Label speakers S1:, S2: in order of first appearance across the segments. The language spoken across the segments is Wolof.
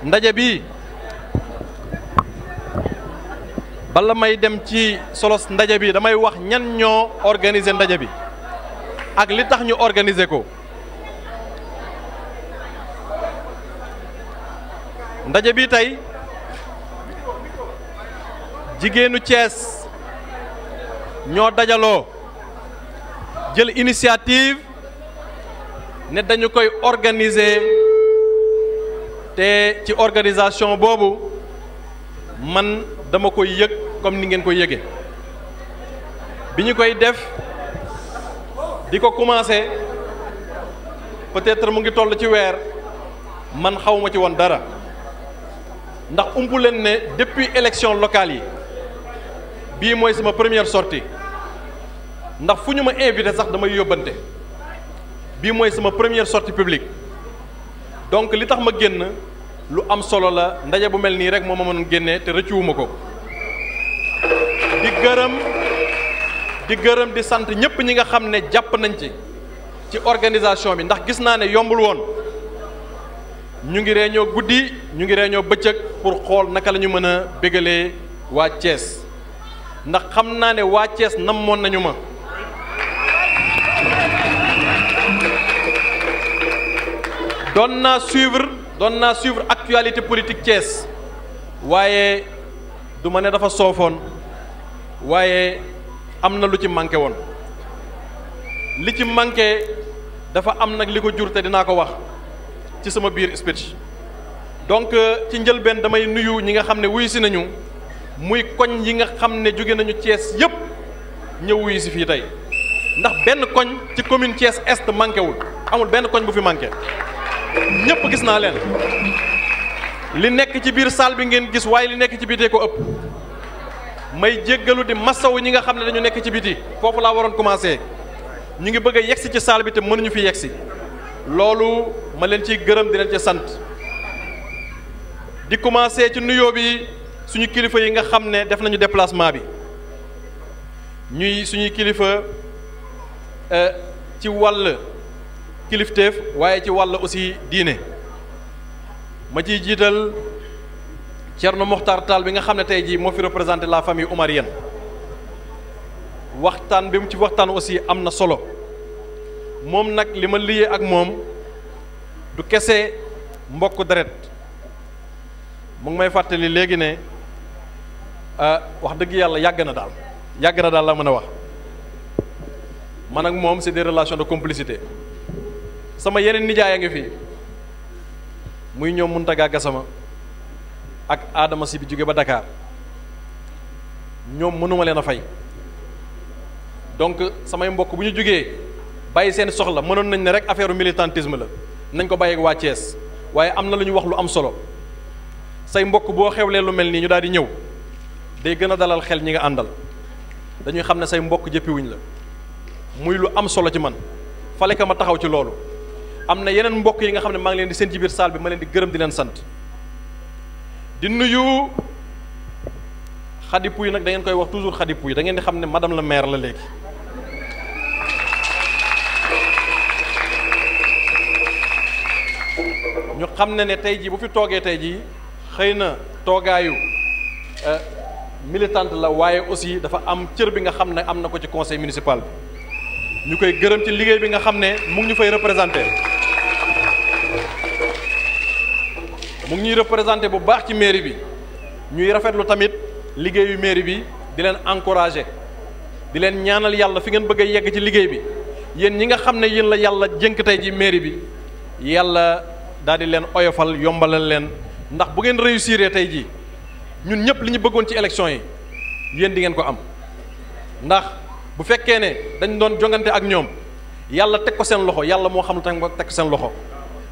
S1: ndaje bi bala may dem ci solos ndaje bi damay wax ñan ñoo organiser ndaje bi ak li tax ñu organiser ko. ndaje bi tey jigéenu Thiès ñoo dajaloo jël initiative ne dañu koy organiser te ci organisation boobu man dama koy yëg comme ni ngeen koy yëge bi ñu koy def di ko commencer peut-être mu ngi toll ci weer man xawma ci woon dara ndax umpu leen ne depuis élection locale yi bii mooy sama première sortie ndax fu ñu ma invité sax damay yóbbante bii mooy sama première sortie publique donc li tax ma génn lu am solo la ndaje bu mel nii rek moo ma mënoon génnee te rëccuwuma ko di gërëm di sant ñëpp ñi nga xam ne jàpp nañ ci organisation bi ndax gis naa ne yombul woon ñu ngi réunion guddi ñu ngi réunion bëccëg pour xool naka la ñu mën a bégalee waa Thiès ndax xam naa ne waa Thiès namoon nañu ma doon naa suivre actualité politique Thiès waaye du ma ne dafa soofoon waaye am na lu ci manqué woon li ci manqué dafa am nag li ko jur te dinaa ko wax ci sama biir speech donc ci njëlbeen damay nuyu ñi nga xam ne wuyu si nañu muy koñ yi nga xam ne jóge nañu Thiès yépp ñëw wuyu si fii tey ndax benn koñ ci commune Thiès Est manqué wul amul benn koñ bu fi manqué ñëpp gis naa leen li nekk ci biir salle bi ngeen gis waaye li nekk ci bitee ko ëpp may jéggalu di massawu ñi nga xam ne dañu nekk ci biti foofu laa waroon commencer ñu ngi bëgg a yegsi ci salle bi te mënuñu fi yegsi loolu ma leen ciy gërëm di leen ci sant di commencer ci nuyoo bi suñu kilifa yi nga xam ne def nañu déplacement bi ñuy suñuy kilifa ci wàll kilifteef waaye ci wàll aussi diine ma ciy jiital Thierno Mokhtar Tall bi nga xam ne tey jii moo fi représenté la famille omarienne waxtaan bi mu ci waxtaan aussi am na solo moom nag li ma liyee ak moom du kese mbokk deret mu ngi may fàttali léegi ne wax dëgg yàlla yàgg na daal la mën a wax man ak moom c'est des relations de complicité sama yeneen nijaay a ngi fi muy ñoom Muntaga Gassama ak Adama Si bi jóge ba Dakar ñoom mënuma leen a fay donc samay mbokk bu ñu jógee bàyyi seen soxla mënoon nañ ne rek affaire militantisme la nañ ko bàyyi ak waa Thiès waaye am na lu ñu wax lu am solo say mbokk boo xewlee lu mel nii ñu daal di ñëw day gën a dalal xel ñi nga àndal dañuy xam ne say mbokk jëppiwuñ la muy lu am solo ci man fale ka ma taxaw ci loolu am na yeneen mbokk yi nga xam ne maa ngi leen di seen ci biir salle bi ma leen di gërëm di leen sant di nuyu Khady Pouye nag da ngeen koy wax toujours Khady Pouye da ngeen di xam ne madame la maire la léegi ñu xam ne tey jii bu fi toogee tey jii xëy na toogaayu militante la waaye aussi dafa am cër bi nga xam ne am na ko ci conseil municipal bi ñu koy gërëm ci liggéey bi nga xam ne mu ngi ñu fay représenté mu ngi ñuy représenté bu baax ci mairie bi ñuy rafetlu tamit liggéeyu mairie bi di leen encouragé di leen ñaanal yàlla fi ngeen bëgg a yegg ci liggéey bi yéen ñi nga xam ne yéen la yàlla jënk tey ji mairie bi yàlla daal di leen oyofal yombalal leen ndax bu ngeen réussir tey jii ñun ñëpp li ñu bëggoon ci élection yi yéen di ngeen ko am ndax bu fekkee ne dañ doon jongante ak ñoom yàlla teg ko seen loxo yàlla moo xam lu tax teg ko seen loxo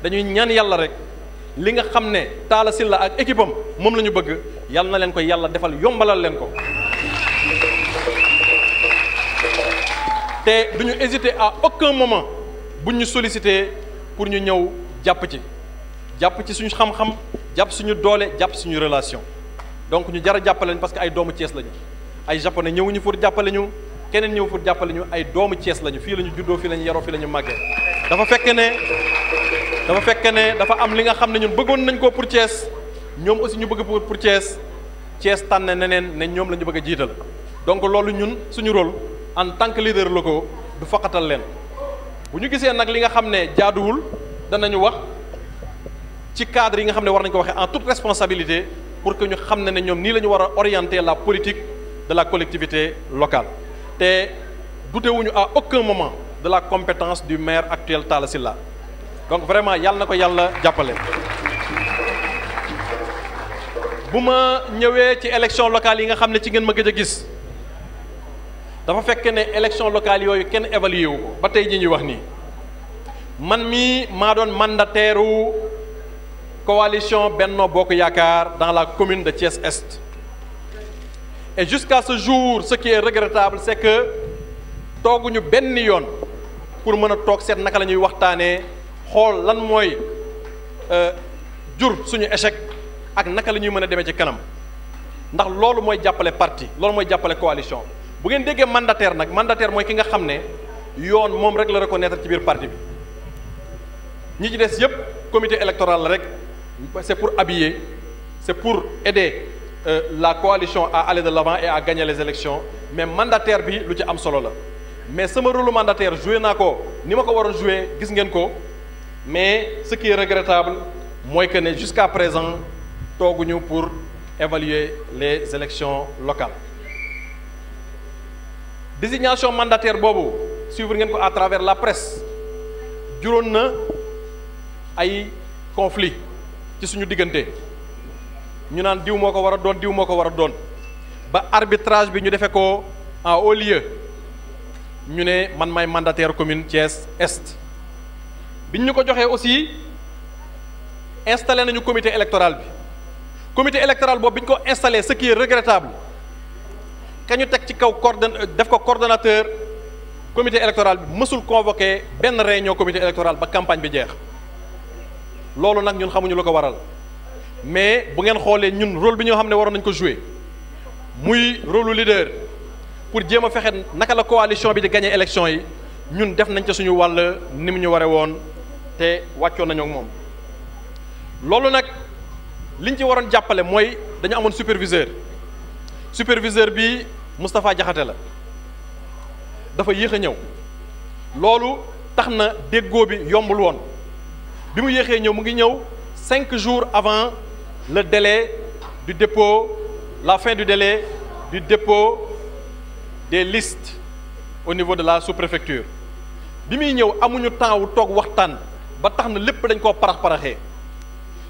S1: dañuy ñaan yàlla rek li nga xam ne Talla Sylla ak équipe am moom la ñu bëgg yàlla na leen ko yàlla defal yombalal leen ko te duñu hésiter à aucun moment buñ ñu solliciter pour ñu ñëw jàpp ci suñu xam-xam jàpp suñu doole jàpp suñu relation donc ñu jar a jàppale lañ parce que ay doomu Thiès lañu ay japonais ñëwuñu pour jàppale ñu keneen ñëw pour jàppale ñu ay doomu Thiès lañu fii la ñu juddoo fii la ñu yaroo fii la ñu màggee dafa fekk ne dafa fekk ne dafa am li nga xam ne ñun bëggoon nañ ko pour Thiès ñoom aussi ñu bëgg pour Thiès Thiès tànn neneen ne ñoom la ñu bëgg a jiital donc loolu ñun suñu rôle en tant que leader locaux du faqatal leen bu ñu gisee nag li nga xam ne jaaduwul danañu wax ci cadre yi nga xam ne war nañu ko waxee en toute responsabilité pour que ñu xam ne ñoom nii la ñu war a orienter la politique de la collectivité locale te doutewuñu à aucun moment de la compétence du maire actuel Talla Sylla donc vraiment yàlla na ko yàlla jàppale. bu ma ñëwee ci élection locale yi nga xam ne ci ngeen ma gëj a gis dafa fekk ne élection locale yooyu kenn évalué wu ko ba tey ji ñuy wax nii man mii maa doon mandataire u coalition Benno Bokk Yaakaar dans la commune de Thiès Est et jusqu'à ce jour ce qui est regrettable c'est que tooguñu benn yoon pour mën a toog seet naka la ñuy waxtaanee xool lan mooy jur suñu échec ak naka la ñuy mën a demee ci kanam ndax loolu mooy jàppale parti loolu mooy jàppale coalition bu ngeen déggee mandataire nag mandataire mooy ki nga xam ne yoon moom rek la reconnaître ci biir parti bi ñi ci des yépp comité électoral la rek c'est pour habiller c'est pour aider la coalition à aller de l'avant et à gagner les élections mais mandataire bi lu ci am solo la mais sama rôle mandataire joué naa ko ni ma ko waroon joué gis ngeen ko mais ce qui est regrettable mooy que ne jusqu'à présent tooguñu pour évaluer les élections locales désignation mandataire boobu suivre ngeen ko à travers la presse juróon na ay conflit ci suñu diggante ñu naan diw moo ko war a doon diw moo ko war a doon ba arbitrage bi ñu defee ko en haut lieu ñu ne man may mandataire commune Thiès Est biñ ñu ko joxee aussi installé nañu comité électoral bi comité électoral boobu bi ñu ko installé ce qui est regrettable ka ñu teg ci kaw def ko coordonnateur comité électoral bi mësul convoqué benn réunion comité électoral ba campagne bi jeex loolu nag ñun xamuñu lu ko waral mais bu ngeen xoolee ñun rôle bi ñoo xam ne waroon nañu ko jouer muy rôle leader pour jéem a fexe naka la coalition bi di gagner élection yi ñun def nañ ca suñu wàll ni mu ñu waree woon te wàccoon nañu ak moom loolu nag liñ ci waroon jàppale mooy dañu amoon superviseur bi Moustapha Diakhaté la dafa yéex a ñëw loolu tax na déggoo bi yombul woon bi mu yéexee ñëw mu ngi ñëw 5 jours avant le délai du dépôt la fin du délai du dépôt des listes au niveau de la sous-préfecture bi muy ñëw amuñu temps wu toog waxtaan ba tax na lépp dañ koo parax-paraxee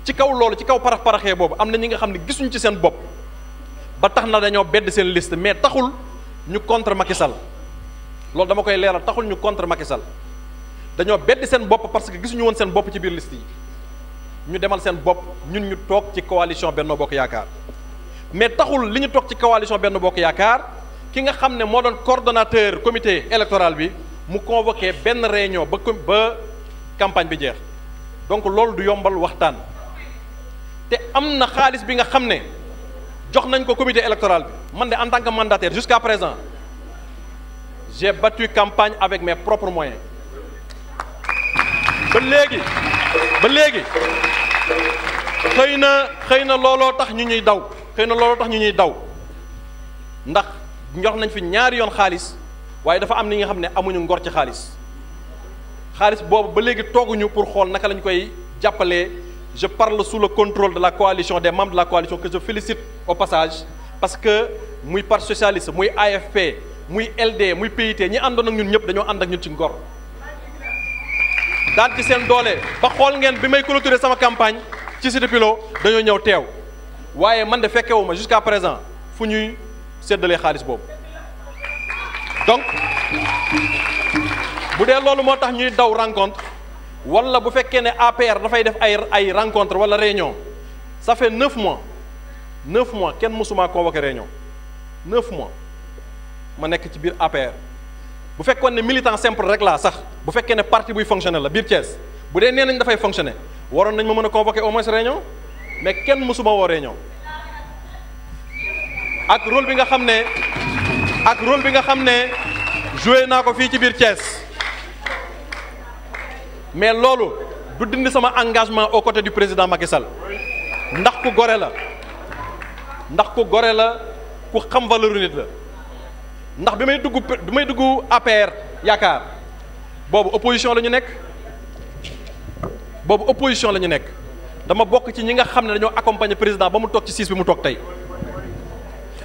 S1: ci kaw loolu ci kaw parax-paraxee boobu am na ñi nga xam ne gisuñu ci seen bopp ba tax na dañoo bedd seen liste mais taxul ñu contre Macky Sall loolu dama koy leeral taxul ñu contre Macky Sall dañoo bedd seen bopp parce que gisuñu woon seen bopp ci biir liste yi ñu demal seen bopp ñun ñu toog ci coalition Benno Bokk Yaakaar mais taxul li ñu toog ci coalition Benno Bokk Yaakaar ki nga xam ne moo doon coordonnateur comité électoral bi mu convoqué benn réunion ba campagne bi jeex donc loolu du yombal waxtaan te am na xaalis bi nga xam ne jox nañ ko comité électoral bi man de en tant que mandataire jusqu'à présent j'ai battu campagne avec mes propres moyens ba léegi xëy na looloo tax ñu ñuy daw ndax jox nañ fi ñaari yoon xaalis waaye dafa am ni nga xam ne amuñu ngor ci xaalis boobu ba léegi tooguñu pour xool naka lañ koy jàppalee. Je parle sous le contrôle de la coalition, des membres de la coalition que je félicite au passage parce que muy Parti socialiste muy AFP muy LD muy PIT ñi àndoon ak ñun ñëpp dañoo ànd ak ñun ci ngor daal ci seen doole ba xool ngeen bi may clôturer sama campagne ci Cité Pilot dañoo ñëw teew waaye man de fekkewuma jusqu'à présent fu ñuy séddalee xaalis boobu donc bu dee loolu moo tax ñuy daw rencontre wala bu fekkee ne APR dafay def ay rencontre wala réunion ça fait 9 mois kenn mësuma convoqué réunion 9 mois ma nekk ci biir APR bu fekkoon ne militant simple rek laa sax bu fekkee ne parti buy fonctionner la biir Thiès bu dee nee nañ dafay fonctionner waroon nañ ma mën a convoqué au moins réunion mais kenn mësuma woo réunion ak rôle bi nga xam ne joué naa ko fii ci biir Thiès mais loolu du dindi sama engagement aux côtés du président Macky Sall ndax ku gore la ku xam valeur nit la ndax bi may dugg APR yaakaar boobu opposition la ñu nekk dama bokk ci ñi nga xam ne dañoo accompagner président ba mu toog ci siis bi mu toog tey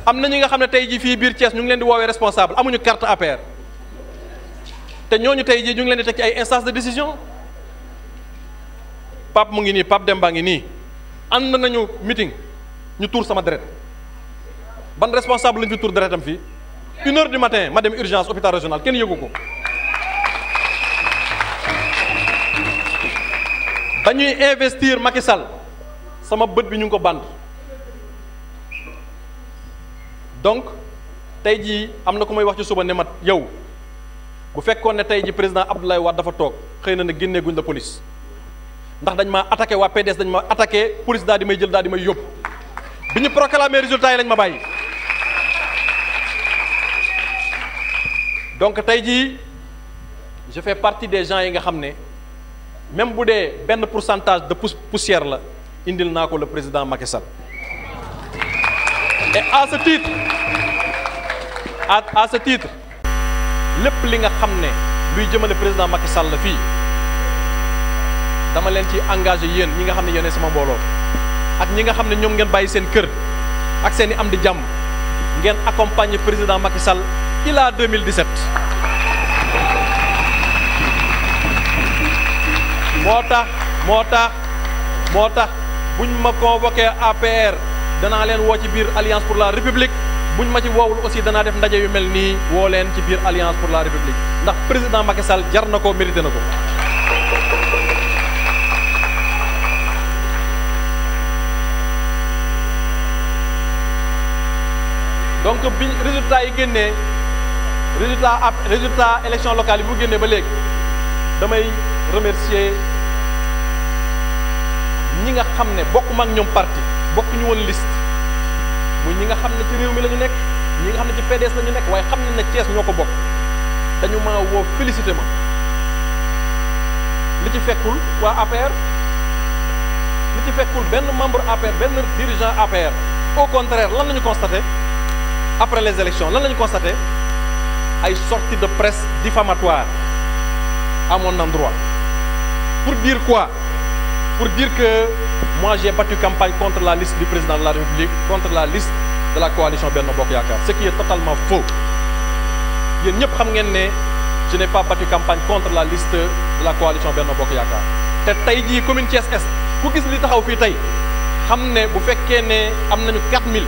S1: am na ñi nga xam ne tey jii fii biir Thiès ñu ngi leen di woowee responsable amuñu carte APR te ñooñu tey jii ñu ngi leen di teg ci ay instance de décision Pape mu ngi nii Pape Demba ngi nii ànd nañu meeting ñu tuur sama deret ban responsable lañu fi tuur deretam fii 1h du matin ma dem urgence hôpital régional kenn yëgu ko dañuy investir Macky Sall sama bët bi ñu ngi ko band donc tey jii am na ku may wax ci suba ne mat yow bu fekkoon ne tey jii président Abdoulaye Wade dafa toog xëy na ne génnee guñ la police ndax dañ ma attaqué waa PDS dañ ma attaqué police daal di may jël daal di may yóbbu bi ñu proclamé résultat yi lañ ma bàyyi donc tey jii je fais partie des gens yi nga xam ne même bu dee benn pourcentage de poussière la indil naa ko le président Macky Sall et à ce titre lépp li nga xam ne luy jëmale président Macky Sall la fii dama leen ci engagé yéen ñi nga xam ne yéen sama mbooloo ak ñi nga xam ne ñoom ngeen bàyyi seen kër ak seen i am di jàmm ngeen accompagner président Macky Sall ila 2017 moo tax buñ ma convoqué APR danaa leen woo ci biir Alliance pour la République buñ ma ci woowul aussi danaa def ndaje yu mel nii woo leen ci biir Alliance pour la République ndax président Macky Sall jar na ko mérité na ko donc bi résultat yi génnee résultat élection locale yi bu génnee ba léegi damay remercier ñi nga xam ne bokkuma ak ñoom parti bokkuñu woon liste muy ñi nga xam ne ci réew mi la ñu nekk ñi nga xam ne ci PDS la ñu nekk waaye xam nañ ne Thiès ñoo ko bokk dañu maa woo félicité ma li ci fekkul waa APR li ci fekkul benn membre APR benn dirigeant APR au contraire lan la ñu constaté après les élections lan la ñu constaté ay sorties de presse diffamatoires à mon endroit pour dire quoi? Pour dire que moi j'ai battu campagne contre la liste du président de la République, contre la liste de la coalition Benno Bokk Yaakaar, ce qui est totalement faux. Yéen ñëpp xam ngeen ne je n'ai pas battu campagne contre la liste de la coalition Benno Bokk Yaakaar te tey jii commune Thiès Est ku gis li taxaw fii tey xam ne bu fekkee ne am nañu 4000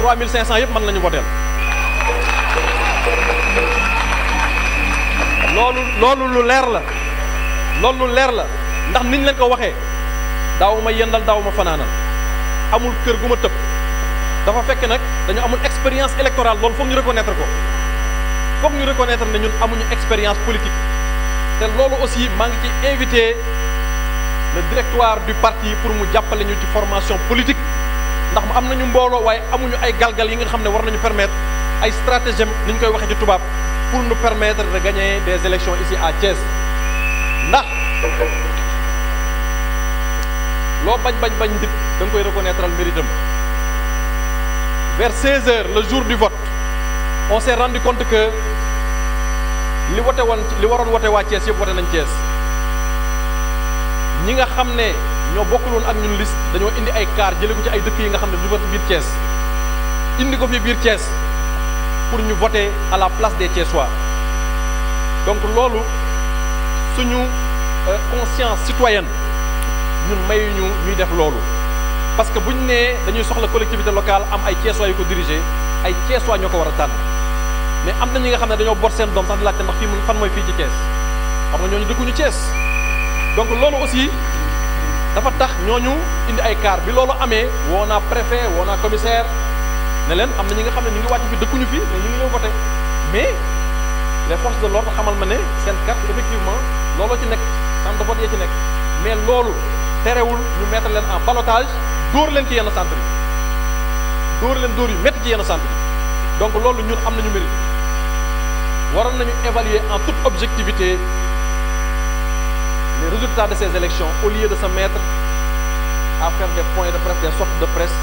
S1: 3500 yëpp mën nañu voter loolu lu leer la ndax niñ leen ko waxee daaw ma yendal daaw ma fanaanal amul kër gu ma tëb dafa fekk nag dañu amul expérience électorale loolu foog ñu reconnaître ne ñun amuñu expérience politique te loolu aussi maa ngi ci invité le directoire du parti pour mu jàppale ñu ci formation politique ndax mu am nañu mbooloo waaye amuñu ay galgal yi nga xam ne war nañu permettre ay stratagème ni ñu koy waxee ci tubaab pour nous permettre de gagner des élections ici à Thiès ndax loo bañ nit da nga koy reconnaître al méritam vers 16h le jour du vote on s'est rendu compte que li waroon wote waa Thiès yëpp wote nañ Thiès ñi nga xam ne ñoo bokkul woon ak ñun liste dañoo indi ay car jëlee ko ci ay dëkk yi nga xam ne du vote biir Thiès indi ko fi biir Thiès pour ñu voter à la place des Thiessois donc loolu suñu conscience citoyenne ñun mayuñu ñuy def loolu parce que buñ nee dañuy soxla collectivité locale am ay Thiessois yu ko diriger ay Thiessois ñoo ko war a tànn mais am na ñi nga xam ne dañoo bor seen doom sax di laajte ndax fii fan mooy fii ci Thiès xam nga ñooñu dëkkuñu Thiès donc loolu aussi dafa tax ñooñu indi ay car bi loolu amee woo naa préfet woo naa commissaire ne leen am na ñi nga xam ne ñu ngi wàcc fi dëkkuñu fi mais ñu ngi ñëw voté mais les forces de l'ordre xamal ma ne seen carte effectivement looloo ci nekk centre de vote yee ci nekk mais loolu terewul ñu mettre leen en ballottage dóor leen ci yenn centre yi dóor yu métti ci yenn centre yi donc loolu ñun am nañu mérite waroon nañu évaluer en toute objectivité les les résultats de ces élections au lieu de se mettre à faire des points de presse, des sorties de presse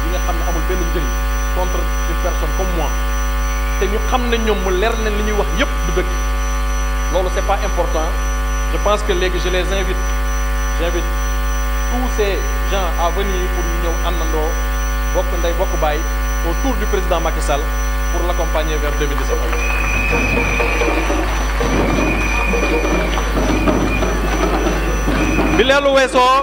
S1: yi nga xam ne amul benn njëriñ contre une personne comme moi te ñu xam ne ñoom mu leer na li ñuy wax yépp du dëgg loolu c'est pas important. Je pense que léegi je les j'invite tous ces gens à venir pour ñu ñëw àndandoo bokk ndey bokk baay autour du président Macky Sall pour l'accompagner vers 2017. bi leelu weesoo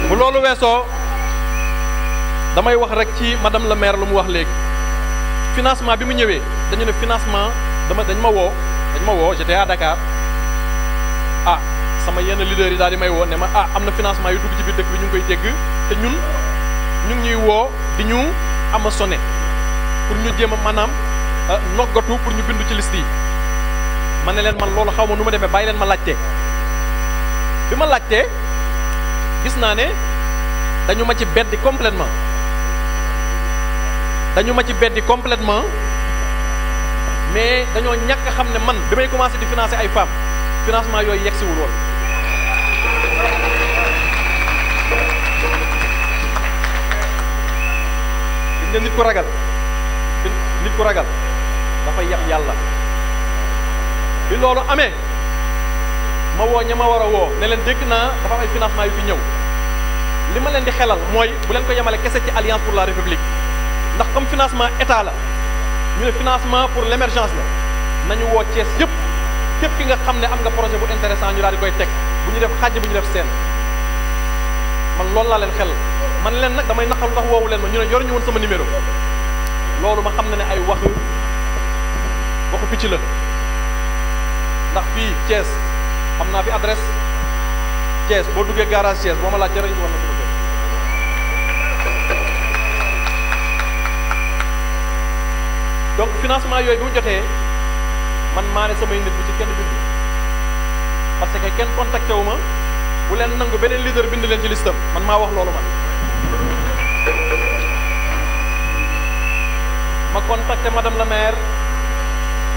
S1: bu loolu weesoo damay wax rek ci madame le maire lu mu wax léegi financement bi mu ñëwee dañu ne financement dañ ma woo j'étais à Dakar sama yenn leaders yi daal di may woo ne ma am na financement yu dugg ci biir dëkk bi ñu ngi koy dégg te ñun ñu ngi ñuy woo di ñu amassonné pour ñu jéem a maanaam noggatu pour ñu bindu ci liste yi ma ne leen man loolu xaw ma nu ma demee bàyyi leen ma laajte bi ma laajtee gis naa ne dañu ma ci beddi complètement mais dañoo ñàkk xam ne man bi may commencé di financer ay femmes financement yooyu yegsiwul woon gis nga nit ku ragal dafay yab yàlla bi loolu amee ma woo ña ma war a woo ne leen dégg naa dafa am ay financement yu fi ñëw li ma leen di xelal mooy bu leen ko yemale kese ci Alliance pour la République ndax comme financement état la ñu ne financement pour l'émergence la nañu woo Thiès yëpp képp ki nga xam ne am nga projet bu intéressant ñu daal di koy teg bu ñu def xàjj bu ñu def seen man loolu laa leen xel man leen nag damay naqal ndax woowu leen ma ñu ne yoruñu woon sama numéro loolu ma xam ne ne ay waxu picc la ndax fii Thiès am naa fi adresse Thiès boo duggee garage Thiès boo ma laajtee rek ñu war na ko jot donc financement yooyu bi mu jotee man maa ne samay nit bu ci kenn bind parce que kenn contacté wu ma bu leen nangu beneen leader bind leen ci listam man maa wax loolu ma contacté madame la maire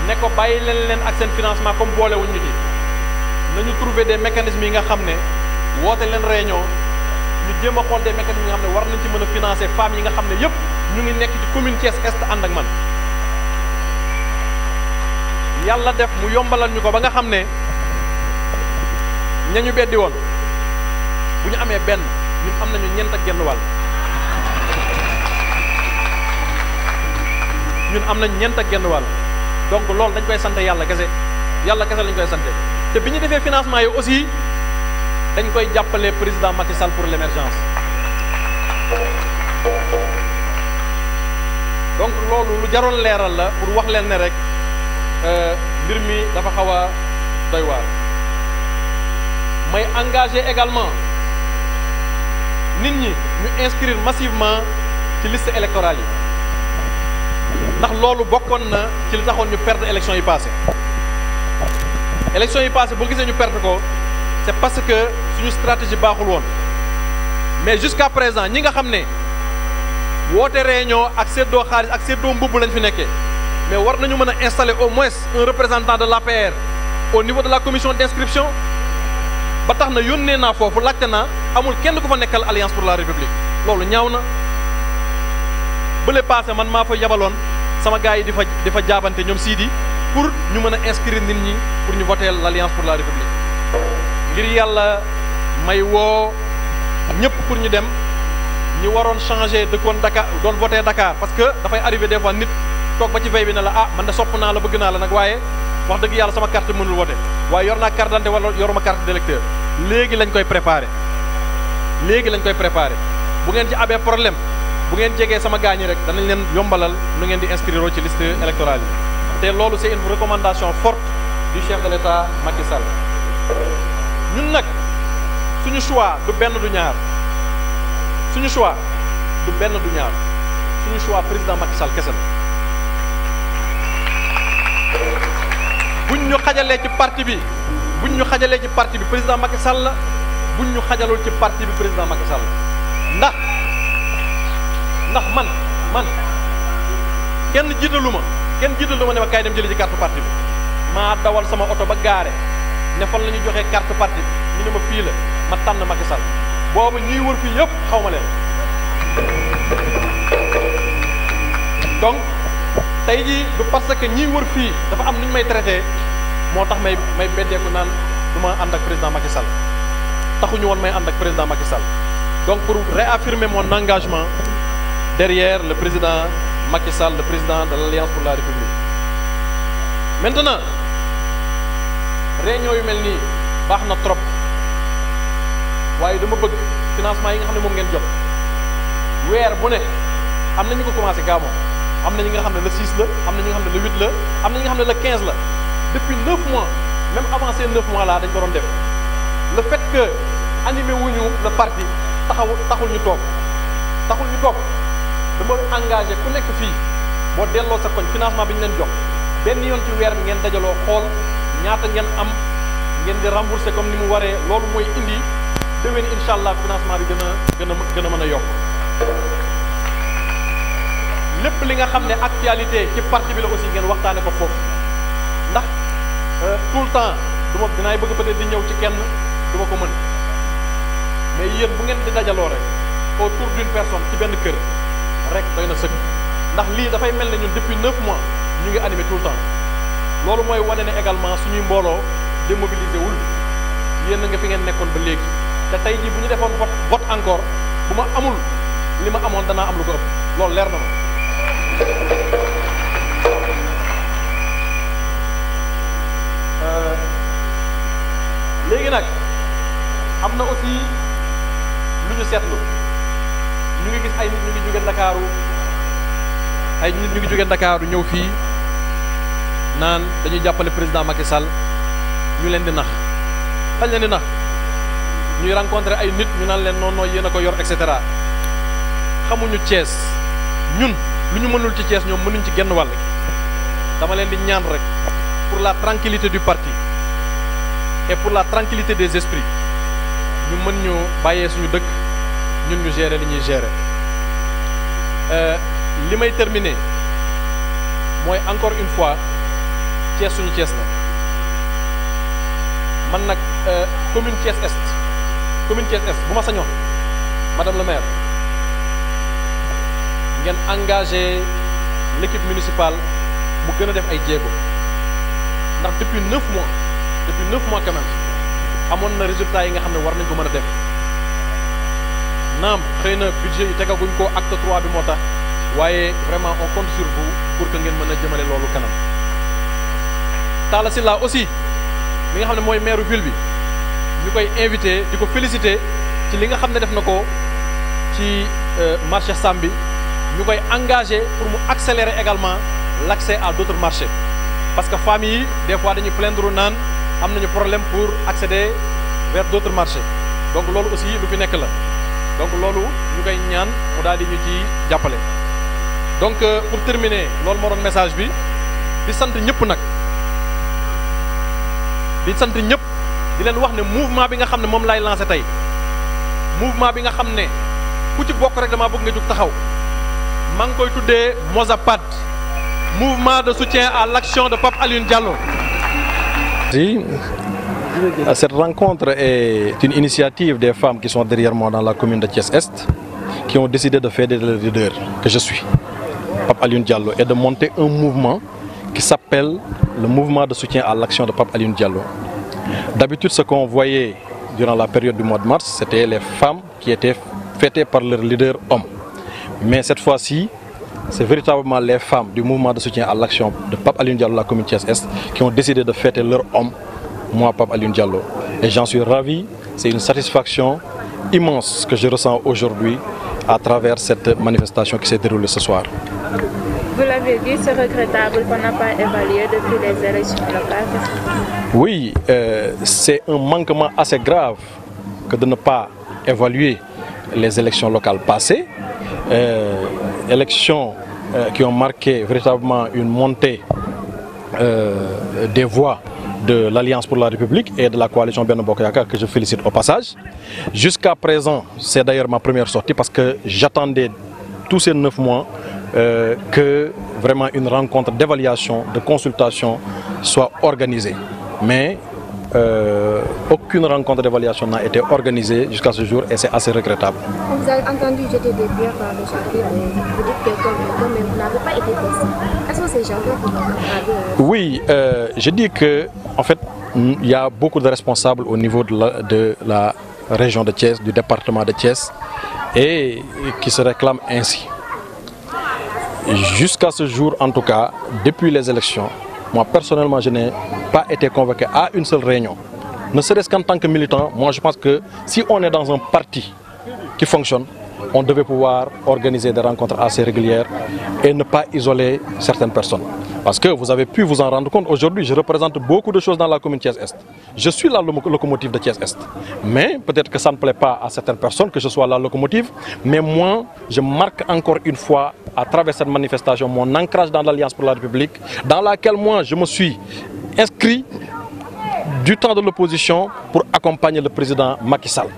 S1: ne ko bàyyi leen ak seen financement comme boolewuñ ñu ci nañu trouver des mécanismes yi nga xam ne woote leen réunion ñu jéem a xool des mécanismes yi nga xam ne war nañ ci mën a financer femmes yi nga xam ne yépp ñu ngi nekk ci commune Thiès Est ànd ak man yàlla def mu yombalal ñu ko ba nga xam ne ñañu beddi woon bu ñu amee benn ñun am nañu ñeent ak genn wàll donc loolu dañ koy sant yàlla kese lañ koy sante te bi ñu defee financement yi aussi dañ koy jàppale président Macky Sall pour l'émergence donc loolu lu jaroon leeral la pour wax leen ne rek mbir mi dafa xaw a doy waar may engagé également nit ñi ñu inscrire massivement ci liste électorale yi ndax loolu bokkoon na ci li taxoon ñu perdre élection yi passé boo gisee ñu perdre ko c'est parce que suñu stratégie baaxul woon mais jusqu'à présent ñi nga xam ne woote réunion ak séddoo xaalis ak séddoo mbubb lañ fi nekkee mais war nañu mën a installer au moins un représentant de l'APR au niveau de la commission d'inscription ba tax na yónnee naa foofu laajte naa amul kenn ku fa nekkal Alliance pour la République loolu ñaaw na bële passé man maa fa yabaloon sama gars yi di fa jaabante ñoom Sidi pour ñu mën a inscrire nit ñi pour ñu voter l'Alliance pour la République ngir yàlla may woo ñëpp pour ñu dem ñi waroon changer dëkkoon Dakar doon voter Dakar parce que dafay arriver des fois nit toog ba ci veille bi ne la man de sopp naa la bëgg naa la nag waaye wax dëgg yàlla sama carte mënul voter waaye yor naa carte d'identité wala yoruma carte d'électeur léegi lañ koy préparer bu ngeen ci amee problème bu ngeen jegee sama gaañi rek danañ leen yombalal nu ngeen di inscrire ci liste électorale yi te loolu c'est une recommandation forte du chef de l'État Macky Sall ñun nag suñu choix du benn du ñaar suñu choix président Macky Sall kese la buñ ñu xajalee ci parti bi président Macky Sall la buñ ñu xajalul ci parti bi président Macky Sall ndax man kenn jiitalu ma kenn jiital ma ne ma kaay dem jëli ci carte parti bi maa dawal sama oto ba gaare ne fan la ñu joxee carte parti ñu ne ma fii la ma tànn Macky Sall boobu ñuy wër fii yëpp xaw ma leen donc tey jii du parce que ñiy wër fii dafa am nu ñu may traité moo tax may beddeeku naan du ma ànd ak président Macky Sall taxuñu woon may ànd ak président Macky Sall donc pour réaffirmer mon engagement derrière le président Macky Sall, le président de l'Alliance pour la République. Maintenant réunion yu mel nii baax na trop waaye dama bëgg financement yi nga xam ne moom ngeen jot weer bu ne am na ñu ko commencé gaamoo am na ñi nga xam ne le 6 la am na ñi nga xam ne le 8 la am na ñi nga xam ne le 15 la depuis 9 mois même avant ces 9 mois là dañ ko doon def le fait que animé wuñu le parti taxul ñu toog dama engagé ku nekk fii boo delloo sa koñ financement bi ñu leen jox benn yoon ci weer bi ngeen dajaloo xool ñaata ngeen am ngeen di rembourser comme ni mu waree loolu mooy indi déwén incha allah financement bi gën a mën a yokk lépp li nga xam ne actualité ci parti bi la aussi ngeen waxtaane ko foofu ndax tout le temps dinaay bëgg peut-être di ñëw ci kenn du ma ko mën mais yéen bu ngeen di dajaloo rek autour d'une personne ci benn kër rek doy na sëkk ndax lii dafay mel ne ñun depuis 9 mois ñu ngi animé tout le temps loolu mooy wane ne également suñuy mbooloo démobilisé wul yéen nga fi ngeen nekkoon ba léegi te tey jii bu ñu defoon vote encore bu ma amul li ma amoon danaa am lu ko ëpp loolu leer na ma léegi nag am na aussi lu ñu seetlu ñu ngi gis ay nit ñu ngi jóge Ndakaaru ñëw fii naan dañuy jàppale président Macky Sall ñu leen di nax fañ leen di nax ñuy rencontrer ay nit ñu naan leen non yéen a ko yor et cetera xamuñu Thiès ñun lu ñu mënul ci Thiès ñoom mënuñ ci genn wàll dama leen di ñaan rek pour la tranquillité du parti et pour la tranquillité des esprits ñu mën ñu bàyyee suñu dëkk ñun ñu gérer li ñuy gérer li may terminer mooy encore une fois Thiès suñu Thiès la man nag commune Thiès Est bu ma sañoon madame le maire ngeen engagé l'équipe municipale mu gën a def ay jéego ndax depuis 9 mois quand même amoon na résultats yi nga xam ne war nañ ko mën a def naam xëy na budget yi tegaguñ ko acte 3 bi moo tax waaye vraiment on compte sur vous pour que ngeen mën a jëmale loolu kanam Talla Sylla aussi mi nga xam ne mooy maire ville bi ñu koy invité di ko féliciter ci li nga xam ne def na ko ci marché Sam bi ñu koy engagé pour mu accélérer également l'accès à d'autres marchés parce que famille yi des fois dañuy plaindre naan am nañu problème pour accéder vers d'autres marchés donc loolu aussi lu fi nekk la donc loolu ñu koy ñaan mu daal di ñu ci jàppale. donc pour terminer loolu moo doon message bi di sant ñëpp nag di sant ñëpp di leen wax ne mouvement bi nga xam ne moom laay lancé tey mouvement bi nga xam ne ku ci bokk rek damaa bëgg nga jóg taxaw maa ngi koy tuddee Mozapad mouvement de soutien à l'action de Pape Alioune Diallo.
S2: Cette rencontre est une initiative des femmes qui sont derrière moi dans la commune de Thiès-Est, qui ont décidé de faire le leader que je suis, Pape Alioune Diallo, et de monter un mouvement qui s'appelle le mouvement de soutien à l'action de Pape Alioune Diallo. D'habitude, ce qu'on voyait durant la période du mois de mars, c'était les femmes qui étaient fêtées par leur leader homme. Mais cette fois-ci, c'est véritablement les femmes du mouvement de soutien à l'action de Pape Alioune Diallo, la commune Thiès-Est, qui ont décidé de fêter leur homme, moi, Pape Alioune Diallo. Et j'en suis ravi, c'est une satisfaction immense que je ressens aujourd'hui à travers cette manifestation qui s'est déroulée ce soir.
S3: Vous l'avez dit, c'est regrettable qu'on n'a pas évalué depuis les élections locales.
S2: Oui, c'est un manquement assez grave que de ne pas évaluer les élections locales passées. Élections qui ont marqué véritablement une montée des voix de l'Alliance pour la République et de la coalition Benno Bokk Yakaar, que je félicite au passage. Jusqu'à présent, c'est d'ailleurs ma première sortie parce que j'attendais tous ces 9 mois que vraiment une rencontre d'évaluation, de consultation soit organisée. Mais aucune rencontre d'évaluation n'a été organisée jusqu'à ce jour et c'est assez regrettable.
S4: Vous avez entendu jeter des pierres dans le chantier, mais vous dites que vous n'avez pas été testé. Est-ce que ces gens-là vous ont entravé?
S2: Oui, je dis que en fait, il y a beaucoup de responsables au niveau de la région de Thiès, du département de Thiès, et qui se réclament ainsi. Jusqu'à ce jour, en tout cas, depuis les élections, moi personnellement, je n'ai pas été convoqué à une seule réunion. Ne serait-ce qu'en tant que militant, moi je pense que si on est dans un parti qui fonctionne, on devait pouvoir organiser des rencontres assez régulières et ne pas isoler certaines personnes. Parce que vous avez pu vous en rendre compte, aujourd'hui je représente beaucoup de choses dans la commune Thiès-Est. Je suis la locomotive de Thiès-Est. Mais peut-être que ça ne plaît pas à certaines personnes que je sois la locomotive. Mais moi, je marque encore une fois à travers cette manifestation mon ancrage dans l'Alliance pour la République, dans laquelle moi je me suis inscrit du temps de l'opposition pour accompagner le président Macky Sall.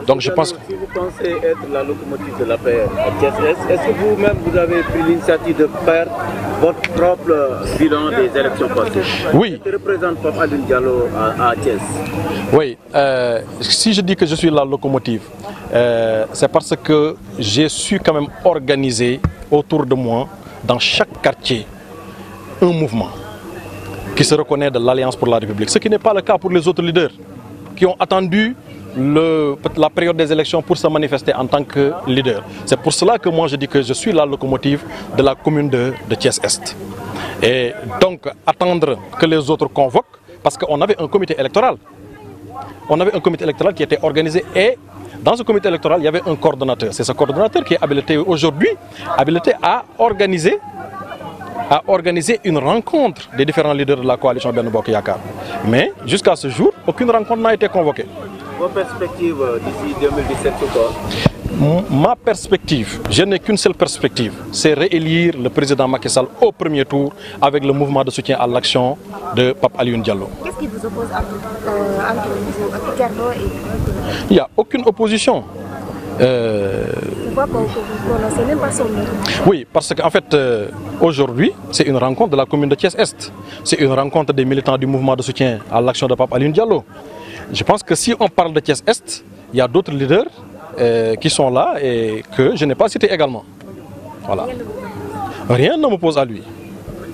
S2: Donc je pense que...
S5: Si vous pensez être la locomotive de l'APR à Thiès-Est, est-ce que vous-même vous avez pris l'initiative de faire votre propre bilan des élections passées?
S2: Oui.
S5: Que représente Pape Alioune Diallo à Thiès?
S2: Oui, si je dis que je suis la locomotive, c'est parce que j'ai su quand même organiser autour de moi, dans chaque quartier, un mouvement qui se reconnaît de l'Alliance pour la République. Ce qui n'est pas le cas pour les autres leaders qui ont attendu la période des élections pour se manifester en tant que leader. C'est pour cela que moi je dis que je suis la locomotive de la commune de Thiès-Est. Et donc attendre que les autres convoquent, parce qu'on avait un comité électoral. On avait un comité électoral qui était organisé et dans ce comité électoral, il y avait un coordonnateur. C'est ce coordonnateur qui est habilité aujourd'hui, à organiser une rencontre des différents leaders de la coalition Benno Bokk Yakaar. Mais jusqu'à ce jour, aucune rencontre n'a été convoquée.
S5: Vos perspectives d'ici 2017 ou quoi?
S2: Ma perspective, je n'ai qu'une seule perspective, c'est réélire le président Macky Sall au premier tour avec le mouvement de soutien à l'action de Pape Alioune Diallo.
S4: Qu'est-ce qui vous oppose entre Diallo et...
S2: Il n'y a aucune opposition.
S4: Pourquoi vous ne prononcez même pas son nom?
S2: Oui, parce qu'en fait, aujourd'hui, c'est une rencontre de la commune de Thiès-Est. C'est une rencontre des militants du mouvement de soutien à l'action de Pape Alioune Diallo. Je pense que si on parle de Thiès-Est, il y a d'autres leaders qui sont là et que je n'ai pas cité également. Voilà. Rien ne m'oppose à lui.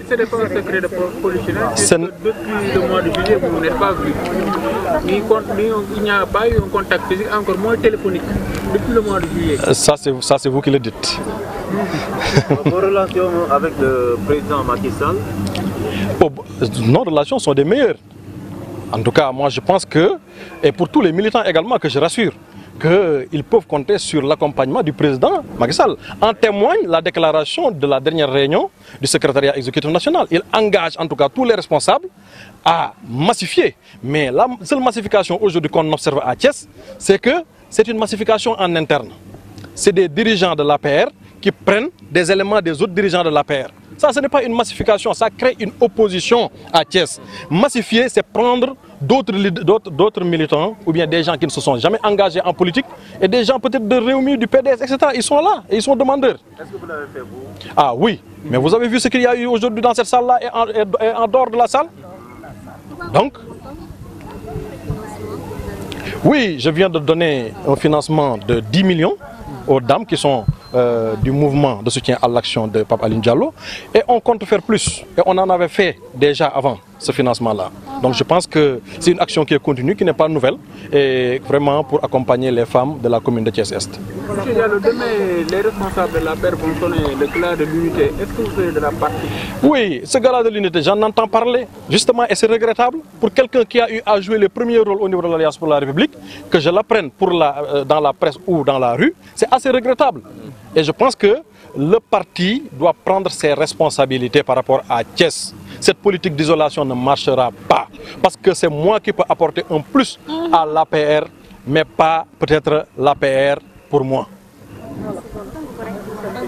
S6: Ce n'est pas un secret de polichinelle. Depuis le mois de juillet, vous n'êtes pas venu. Il n'y a pas eu un contact physique, encore moins téléphonique. Depuis le mois de juillet.
S2: Ça, c'est vous qui le dites.
S5: Vos relations avec le président Macky Sall?
S2: Nos relations sont des meilleures. En tout cas, moi je pense que, et pour tous les militants également, que je rassure, qu'ils peuvent compter sur l'accompagnement du président Macky Sall. En témoigne la déclaration de la dernière réunion du secrétariat exécutif national. Il engage en tout cas tous les responsables à massifier. Mais la seule massification aujourd'hui qu'on observe à Thiès, c'est que c'est une massification en interne. C'est des dirigeants de l'APR qui prennent des éléments des autres dirigeants de l'APR. Ça, ce n'est pas une massification, ça crée une opposition à Thiès. Massifier, c'est prendre d'autres militants ou bien des gens qui ne se sont jamais engagés en politique et des gens peut-être de Réumi, du PDS, etc. Ils sont là et ils sont demandeurs.
S5: Est-ce que vous l'avez fait vous?
S2: Ah oui, mais vous avez vu ce qu'il y a eu aujourd'hui dans cette salle-là et en dehors de la salle? Donc, oui, je viens de donner un financement de 10 millions aux dames qui sont du mouvement de soutien à l'action de Pape Alioune Diallo et on compte faire plus et on en avait fait déjà avant ce financement-là. Donc je pense que c'est une action qui est continue, qui n'est pas nouvelle et vraiment pour accompagner les femmes de la commune de Thiès-Est.
S6: Monsieur Diallo, demain, les responsables de la paix vont sonner le glas de l'unité. Est-ce que vous serez de la partie? Oui,
S2: ce gala de l'unité, j'en entends parler justement et c'est regrettable pour quelqu'un qui a eu à jouer les premiers rôles au niveau de l'Alliance pour la République, que je l'apprenne dans la presse ou dans la rue, c'est assez regrettable. Et je pense que le parti doit prendre ses responsabilités par rapport à Thiès. Cette politique d'isolation ne marchera pas. Parce que c'est moi qui peux apporter un plus à l'APR, mais pas peut-être l'APR pour moi.